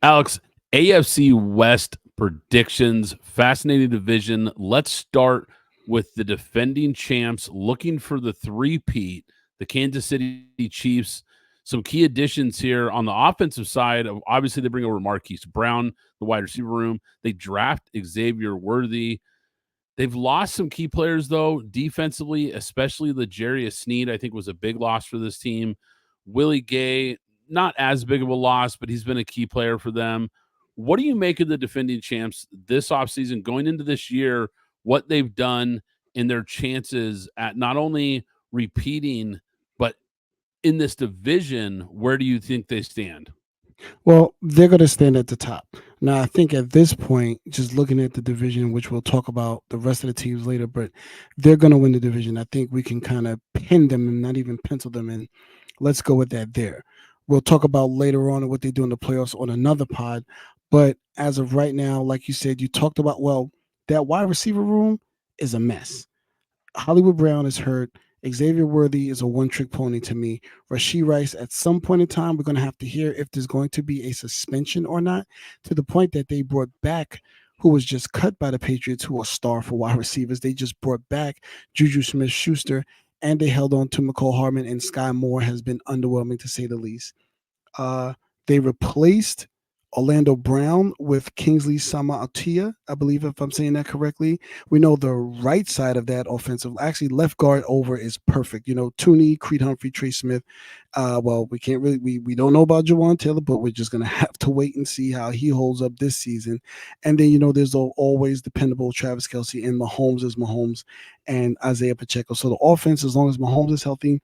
Alex, AFC West predictions, fascinating division. Let's start with the defending champs looking for the three-peat, the Kansas City Chiefs. Some key additions here on the offensive side. Obviously, they bring over Marquise Brown, the wide receiver room. They draft Xavier Worthy. They've lost some key players, though, defensively, especially the Jarius Sneed, I think, was a big loss for this team. Willie Gay, not as big of a loss, but he's been a key player for them. What do you make of the defending champs this offseason going into this year, what they've done in their chances at not only repeating, but in this division, where do you think they stand? Well, they're going to stand at the top. Now, I think at this point, just looking at the division, which we'll talk about the rest of the teams later, but they're going to win the division. I think we can kind of pin them and not even pencil them in. Let's go with that there. We'll talk about later on what they do in the playoffs on another pod. But as of right now, like you said, you talked about, well, that wide receiver room is a mess. Hollywood Brown is hurt. Xavier Worthy is a one-trick pony to me. Rashee Rice, at some point in time, we're going to have to hear if there's going to be a suspension or not, to the point that they brought back who was just cut by the Patriots, who are star for wide receivers. They just brought back Juju Smith-Schuster, and they held on to McCole Hardman, and Sky Moore has been underwhelming, to say the least. Uh, they replaced Orlando Brown with Kingsley Samaatia, I believe, if I'm saying that correctly. We know the right side of that offensive, actually left guard over is perfect. You know, Tooney, Creed Humphrey, Trey Smith. Well, we can't really, we don't know about Jawan Taylor, but we're just going to have to wait and see how he holds up this season. And then, you know, there's always dependable Travis Kelce, and Mahomes is Mahomes, and Isaiah Pacheco. So the offense, as long as Mahomes is healthy,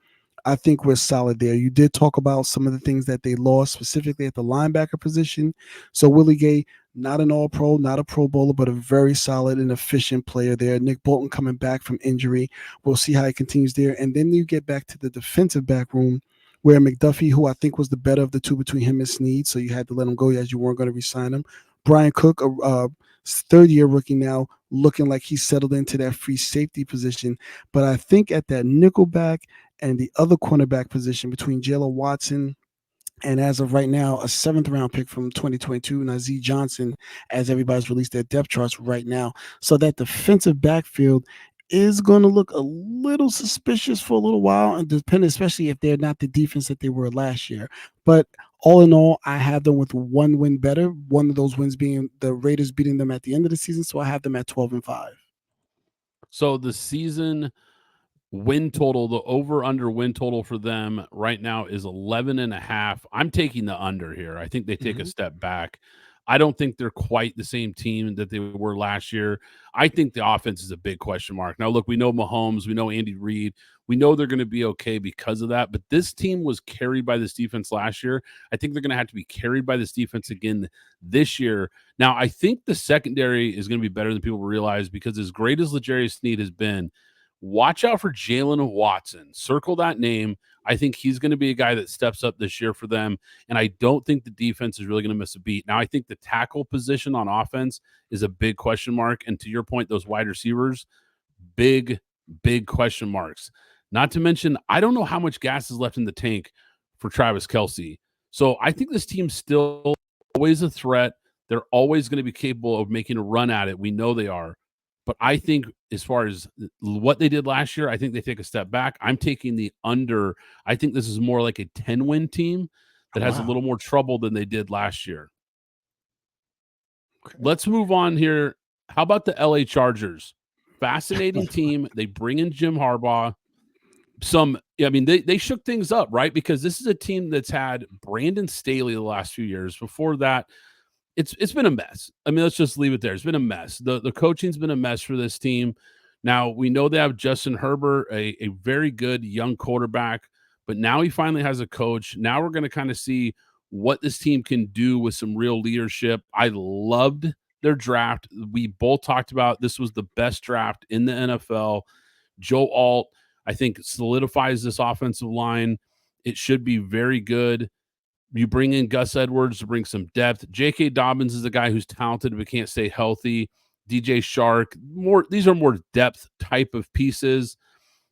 I think we're solid there. You did talk about some of the things that they lost, specifically at the linebacker position. So Willie Gay, not an all-pro, not a Pro Bowler, but a very solid and efficient player there. Nick Bolton coming back from injury. We'll see how he continues there. And then you get back to the defensive back room, where McDuffie, who I think was the better of the two between him and Snead, so you had to let him go as you weren't going to re-sign him. Brian Cook, a third-year rookie now, looking like he's settled into that free safety position. But I think at that nickelback and the other cornerback position between Jayla Watson and, as of right now, a seventh round pick from 2022, Nazee Johnson, as everybody's released their depth charts right now. So that defensive backfield is going to look a little suspicious for a little while, and depending, especially if they're not the defense that they were last year. But all in all, I have them with one win better. One of those wins being the Raiders beating them at the end of the season. So I have them at 12-5. So the season win total, the over under win total for them right now is 11.5. I'm taking the under here. I think they take a Mhm. step back. I don't think they're quite the same team that they were last year. I think the offense is a big question mark. Now, look, we know Mahomes, we know Andy Reid, we know they're going to be okay because of that. But this team was carried by this defense last year. I think they're going to have to be carried by this defense again this year. Now, I think the secondary is going to be better than people realize, because as great as L'Jarius Sneed has been, watch out for Jalen Watson. Circle that name. I think he's going to be a guy that steps up this year for them. And I don't think the defense is really going to miss a beat. Now, I think the tackle position on offense is a big question mark. And to your point, those wide receivers, big, big question marks. Not to mention, I don't know how much gas is left in the tank for Travis Kelce. So I think this team's still always a threat. They're always going to be capable of making a run at it. We know they are. But I think, as far as what they did last year, I think they take a step back. I'm taking the under. I think this is more like a 10-win team that has a Wow. little more trouble than they did last year. Okay. Let's move on here. How about the LA Chargers? Fascinating team. They bring in Jim Harbaugh. I mean, they shook things up, right? Because this is a team that's had Brandon Staley the last few years. Before that, it's been a mess. I mean, let's just leave it there. It's been a mess. The coaching's been a mess for this team. Now, we know they have Justin Herbert, a very good young quarterback, but now he finally has a coach. Now we're going to kind of see what this team can do with some real leadership. I loved their draft. We both talked about this was the best draft in the NFL. Joe Alt, I think, solidifies this offensive line. It should be very good. You bring in Gus Edwards to bring some depth. J.K. Dobbins is a guy who's talented but can't stay healthy. DJ Shark, these are more depth type of pieces.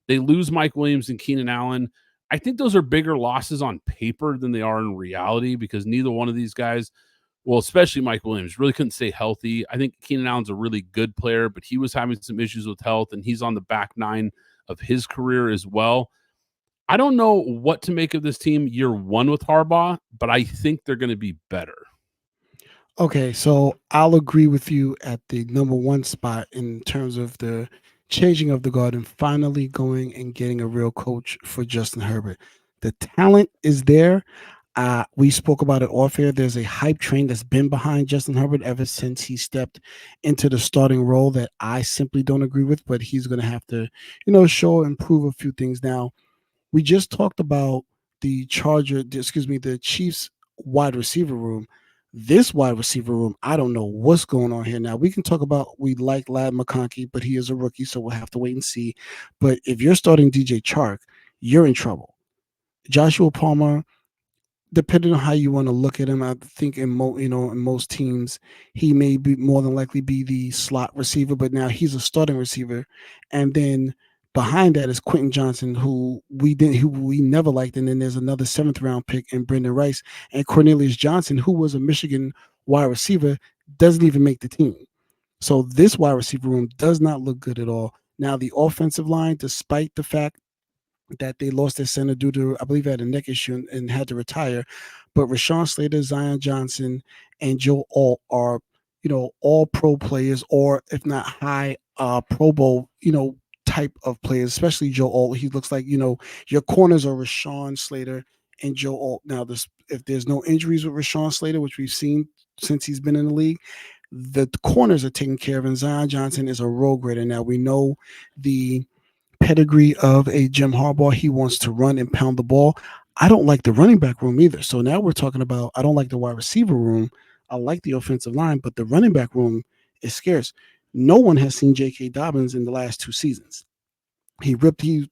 They lose Mike Williams and Keenan Allen. I think those are bigger losses on paper than they are in reality, because neither one of these guys Well, especially Mike Williams, really couldn't stay healthy. I think Keenan Allen's a really good player, but he was having some issues with health, and he's on the back nine of his career as well. I don't know what to make of this team year one with Harbaugh, but I think they're going to be better. Okay, so I'll agree with you at the number one spot in terms of the changing of the guard and finally going and getting a real coach for Justin Herbert. The talent is there. We spoke about it off air. There's a hype train that's been behind Justin Herbert ever since he stepped into the starting role that I simply don't agree with, but he's going to have to, show and prove a few things. Now, we just talked about the Chiefs wide receiver room. This wide receiver room, I don't know what's going on here. Now we can talk about we like Lad McConkey, but he is a rookie, so we'll have to wait and see. But if you're starting DJ Chark, you're in trouble. Joshua Palmer, depending on how you want to look at him, I think in most teams he may be more than likely be the slot receiver, but now he's a starting receiver, and then behind that is Quentin Johnson, who we never liked, and then there's another seventh round pick in Brendan Rice and Cornelius Johnson, who was a Michigan wide receiver, doesn't even make the team. So this wide receiver room does not look good at all. Now the offensive line, despite the fact that they lost their center due to, I believe, had a neck issue and had to retire. But Rashawn Slater, Zion Johnson, and Joe Alt are, all pro players, or if not high Pro Bowl, type of players, especially Joe Alt. He looks like, your corners are Rashawn Slater and Joe Alt. Now, if there's no injuries with Rashawn Slater, which we've seen since he's been in the league, the corners are taken care of, and Zion Johnson is a road grader. Now, we know the pedigree of a Jim Harbaugh. He wants to run and pound the ball. I don't like the running back room either. So now we're talking about I don't like the wide receiver room. I like the offensive line, but the running back room is scarce. No one has seen J.K. Dobbins in the last 2 seasons. He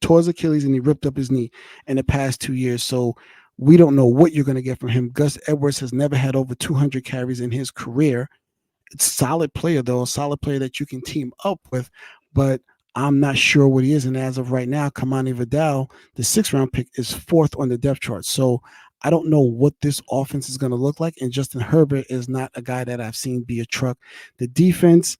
tore his Achilles and he ripped up his knee in the past 2 years. So we don't know what you're going to get from him. Gus Edwards has never had over 200 carries in his career. Solid player, though, a solid player that you can team up with, but I'm not sure what he is. And as of right now, Kamani Vidal, the 6th round pick, is 4th on the depth chart. So I don't know what this offense is going to look like. And Justin Herbert is not a guy that I've seen be a truck. The defense,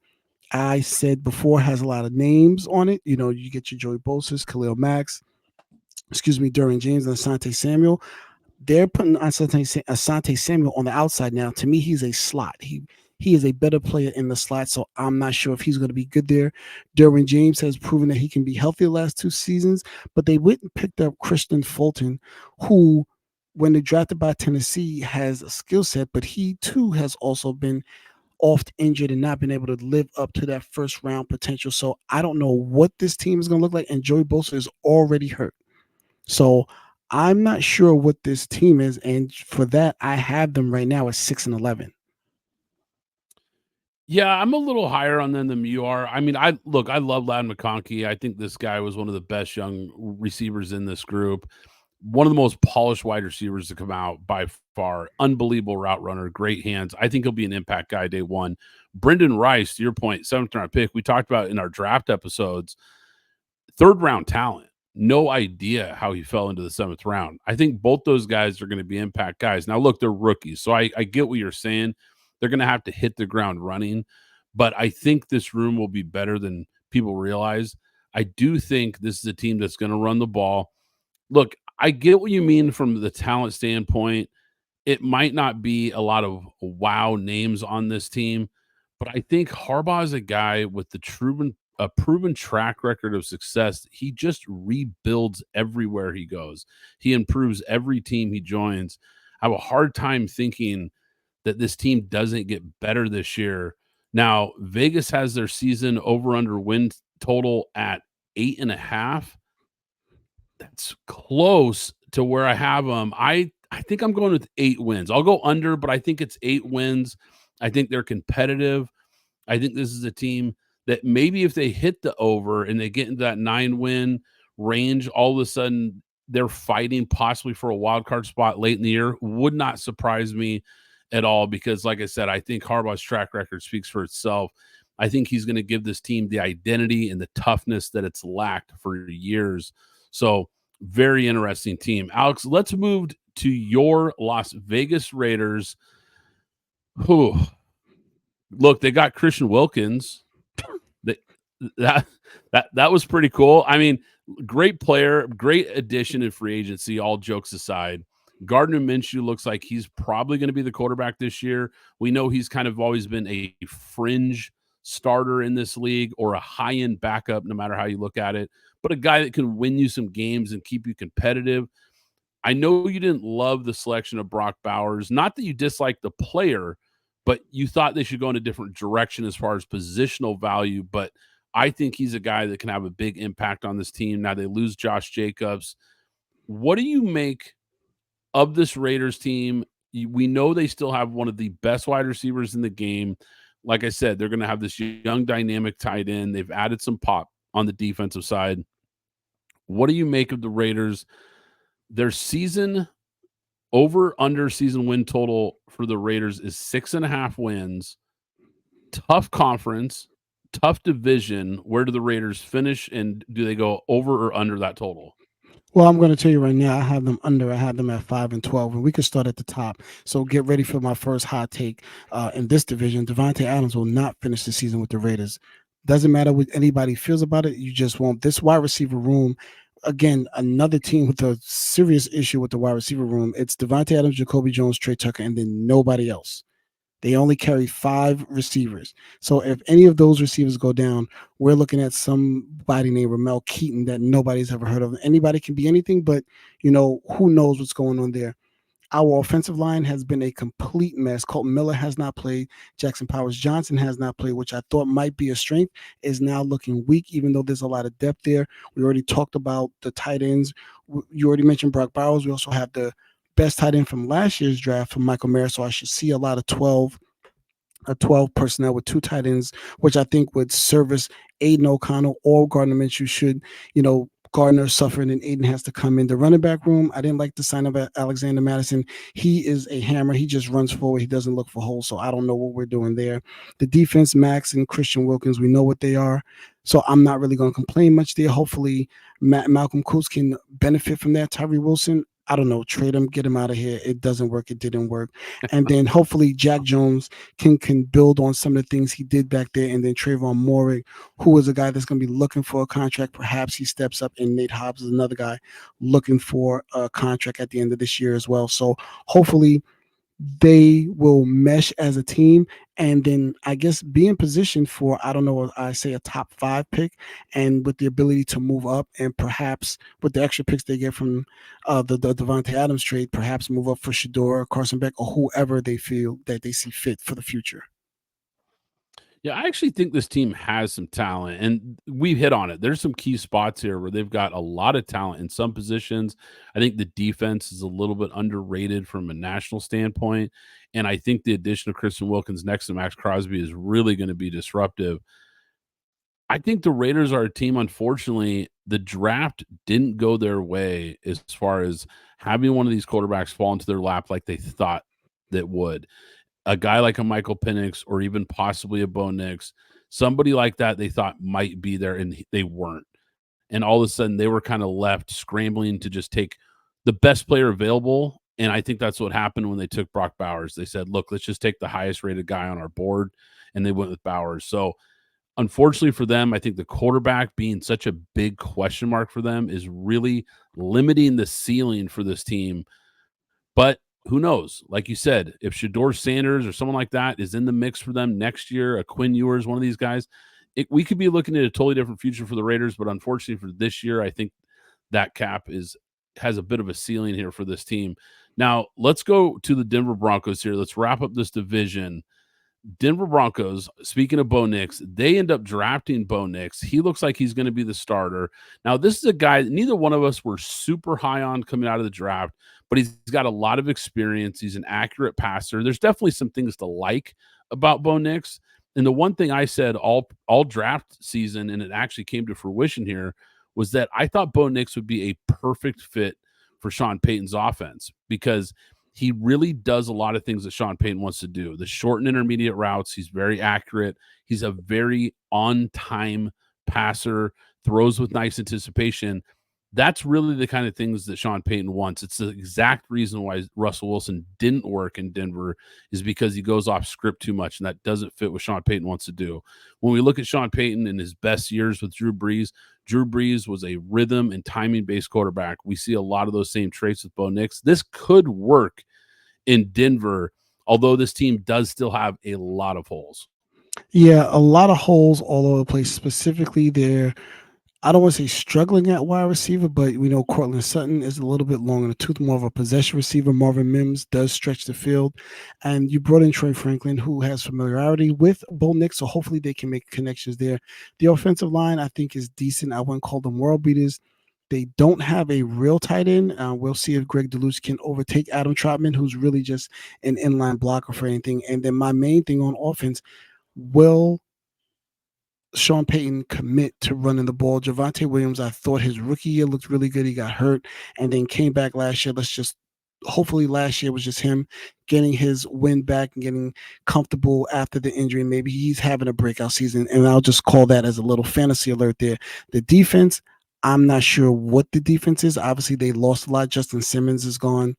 I said before, has a lot of names on it. You get your Joey Bosa's, Khalil Max, Derwin James, and Asante Samuel. They're putting Asante Samuel on the outside now. To me, he's a slot. He is a better player in the slot, so I'm not sure if he's going to be good there. Derwin James has proven that he can be healthy the last 2 seasons, but they went and picked up Christian Fulton, who, when they drafted by Tennessee, has a skill set, but he too has also been oft injured and not been able to live up to that first round potential. So I don't know what this team is going to look like, and Joey Bosa is already hurt. So I'm not sure what this team is, and for that, I have them right now at 6-11. Yeah, I'm a little higher on them than you are. I mean, I love Lad McConkey. I think this guy was one of the best young receivers in this group. One of the most polished wide receivers to come out by far. Unbelievable route runner, great hands. I think he'll be an impact guy day one. Brendan Rice, to your point, 7th round pick. We talked about in our draft episodes, 3rd round talent. No idea how he fell into the 7th round. I think both those guys are going to be impact guys. Now, look, they're rookies, so I get what you're saying. They're going to have to hit the ground running, but I think this room will be better than people realize. I do think this is a team that's going to run the ball. Look, I get what you mean from the talent standpoint. It might not be a lot of wow names on this team, but I think Harbaugh is a guy with a proven track record of success. He just rebuilds everywhere he goes. He improves every team he joins. I have a hard time thinking that this team doesn't get better this year. Now, Vegas has their season over under win total at 8.5. That's close to where I have them. I think I'm going with 8 wins. I'll go under, but I think it's 8 wins. I think they're competitive. I think this is a team that maybe if they hit the over and they get into that 9-win range, all of a sudden they're fighting possibly for a wild card spot late in the year. Would not surprise me at all because, like I said, I think Harbaugh's track record speaks for itself. I think he's going to give this team the identity and the toughness that it's lacked for years. So, very interesting team. Alex, let's move to your Las Vegas Raiders. Whew. Look, they got Christian Wilkins. They, that that was pretty cool. I mean, great player, great addition in free agency. All jokes aside, Gardner Minshew looks like he's probably going to be the quarterback this year. We know he's kind of always been a fringe starter in this league or a high end backup, no matter how you look at it. But a guy that can win you some games and keep you competitive. I know you didn't love the selection of Brock Bowers. Not that you dislike the player, but you thought they should go in a different direction as far as positional value. But I think he's a guy that can have a big impact on this team. Now they lose Josh Jacobs. What do you make of this Raiders team? We know they still have one of the best wide receivers in the game. Like I said, they're going to have this young, dynamic tight end. They've added some pop on the defensive side. What do you make of the Raiders? Their season over under season win total for the Raiders is 6.5 wins. Tough conference, tough division. Where do the Raiders finish, and do they go over or under that total? Well, I'm going to tell you right now, I have them under. I have them at 5-12, and we can start at the top. So get ready for my first hot take in this division. Devontae Adams will not finish the season with the Raiders. Doesn't matter what anybody feels about it. You just won't. This wide receiver room, again, another team with a serious issue with the wide receiver room. It's Devontae Adams, Jacoby Jones, Trey Tucker, and then nobody else. They only carry 5 receivers. So if any of those receivers go down, we're looking at somebody named Ramel Keaton that nobody's ever heard of. Anybody can be anything, but who knows what's going on there. Our offensive line has been a complete mess. Colton Miller has not played. Jackson Powers Johnson has not played, which I thought might be a strength, is now looking weak, even though there's a lot of depth there. We already talked about the tight ends. You already mentioned Brock Bowers. We also have the best tight end from last year's draft from Michael Mayer. So I should see a lot of 12 personnel with 2 tight ends, which I think would service Aiden O'Connell or Gardner Minshew should, Gardner suffer and Aiden has to come in. The running back room, I didn't like the sign of Alexander Madison. He is a hammer. He just runs forward. He doesn't look for holes, so I don't know what we're doing there. The defense, Max and Christian Wilkins, we know what they are. So I'm not really going to complain much there. Hopefully, Malcolm Koos can benefit from that. Tyree Wilson, I don't know, trade him, get him out of here. It doesn't work. It didn't work. And then hopefully Jack Jones can build on some of the things he did back there. And then Trayvon Moorick, who is a guy that's going to be looking for a contract. Perhaps he steps up. And Nate Hobbs is another guy looking for a contract at the end of this year as well. So hopefully they will mesh as a team and then I guess be in position for, I don't know, I say a top 5 pick and with the ability to move up and perhaps with the extra picks they get from the Devontae Adams trade, perhaps move up for Shador, Carson Beck, or whoever they feel that they see fit for the future. Yeah, I actually think this team has some talent, and we've hit on it. There's some key spots here where they've got a lot of talent in some positions. I think the defense is a little bit underrated from a national standpoint, and I think the addition of Christian Wilkins next to Max Crosby is really going to be disruptive. I think the Raiders are a team, unfortunately, the draft didn't go their way as far as having one of these quarterbacks fall into their lap like they thought that would. A guy like a Michael Penix or even possibly a Bo Nix, somebody like that they thought might be there and they weren't. And all of a sudden they were kind of left scrambling to just take the best player available. And I think that's what happened when they took Brock Bowers. They said, look, let's just take the highest rated guy on our board. And they went with Bowers. So unfortunately for them, I think the quarterback being such a big question mark for them is really limiting the ceiling for this team. But who knows? Like you said, if Shador Sanders or someone like that is in the mix for them next year, a Quinn Ewers, one of these guys, we could be looking at a totally different future for the Raiders. But unfortunately for this year, I think that cap has a bit of a ceiling here for this team. Now, let's go to the Denver Broncos here. Let's wrap up this division. Denver Broncos, speaking of Bo Nix, they end up drafting Bo Nix. He looks like he's going to be the starter. Now, this is a guy that neither one of us were super high on coming out of the draft, but he's got a lot of experience. He's an accurate passer. There's definitely some things to like about Bo Nix. And the one thing I said all draft season, and it actually came to fruition here, was that I thought Bo Nix would be a perfect fit for Sean Payton's offense because he really does a lot of things that Sean Payton wants to do. The short and intermediate routes, he's very accurate. He's a very on-time passer, throws with nice anticipation. That's really the kind of things that Sean Payton wants. It's the exact reason why Russell Wilson didn't work in Denver, is because he goes off script too much, and that doesn't fit what Sean Payton wants to do. When we look at Sean Payton in his best years with Drew Brees was a rhythm and timing based quarterback. We see a lot of those same traits with Bo Nix. This could work in Denver, although this team does still have a lot of holes. Yeah, a lot of holes all over the place. Specifically, there, I don't want to say struggling at wide receiver, but we know Cortland Sutton is a little bit long in the tooth, more of a possession receiver. Marvin Mims does stretch the field. And you brought in Troy Franklin, who has familiarity with Bo Nix, so hopefully they can make connections there. The offensive line, I think, is decent. I wouldn't call them world beaters. They don't have a real tight end. We'll see if Greg DeLuce can overtake Adam Trotman, who's really just an inline blocker for anything. And then my main thing on offense, will Sean Payton commit to running the ball? Javonte Williams, I thought his rookie year looked really good. He got hurt and then came back last year. Hopefully last year was just him getting his win back and getting comfortable after the injury. Maybe he's having a breakout season, and I'll just call that as a little fantasy alert there. The defense, I'm not sure what the defense is. Obviously, they lost a lot. Justin Simmons is gone.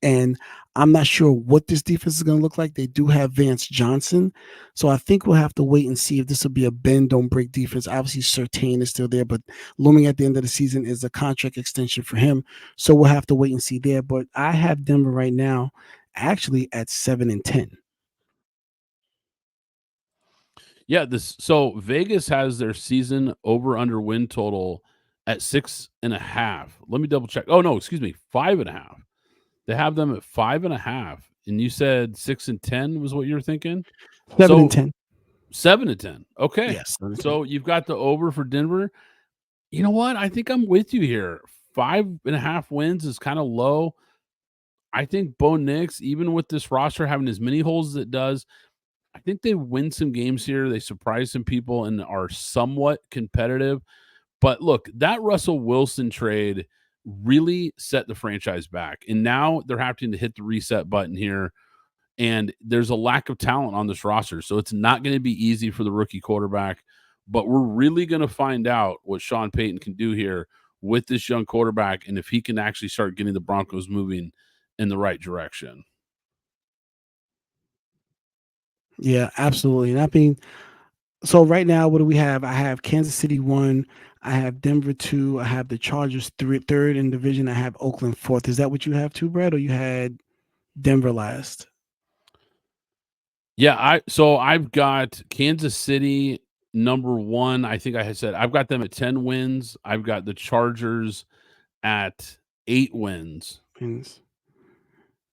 And I'm not sure what this defense is going to look like. They do have Vance Johnson. So I think we'll have to wait and see if this will be a bend, don't break defense. Obviously, Surtain is still there, but looming at the end of the season is a contract extension for him. So we'll have to wait and see there. But I have Denver right now actually at 7-10. Yeah, so Vegas has their season over under win total at 6.5. Let me double check. Oh no, excuse me, 5.5. They have them at 5.5. And you said 6-10 was what you were thinking? 7-10. 7-10. Okay. Yes. 7-10. So you've got the over for Denver. You know what? I think I'm with you here. 5.5 wins is kind of low. I think Bo Nix, even with this roster having as many holes as it does, I think they win some games here. They surprise some people and are somewhat competitive. But look, that Russell Wilson trade really set the franchise back. And now they're having to hit the reset button here. And there's a lack of talent on this roster. So it's not going to be easy for the rookie quarterback. But we're really going to find out what Sean Payton can do here with this young quarterback and if he can actually start getting the Broncos moving in the right direction. Yeah, absolutely. And I mean, so right now, what do we have? I have Kansas City 1. I have Denver 2. I have the Chargers third in division. I have Oakland 4th. Is that what you have too, Brad, or you had Denver last? Yeah, I've got Kansas City number 1. I think I had said I've got them at 10 wins. I've got the Chargers at 8 wins.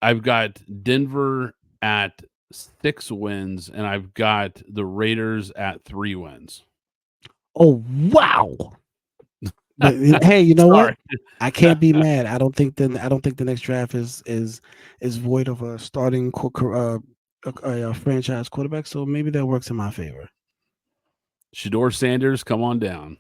I've got Denver at 6 wins, and I've got the Raiders at 3 wins. Oh, wow. But hey, you know what? I can't be mad. I don't think the next draft is void of a starting a franchise quarterback, so maybe that works in my favor. Shedeur Sanders, come on down.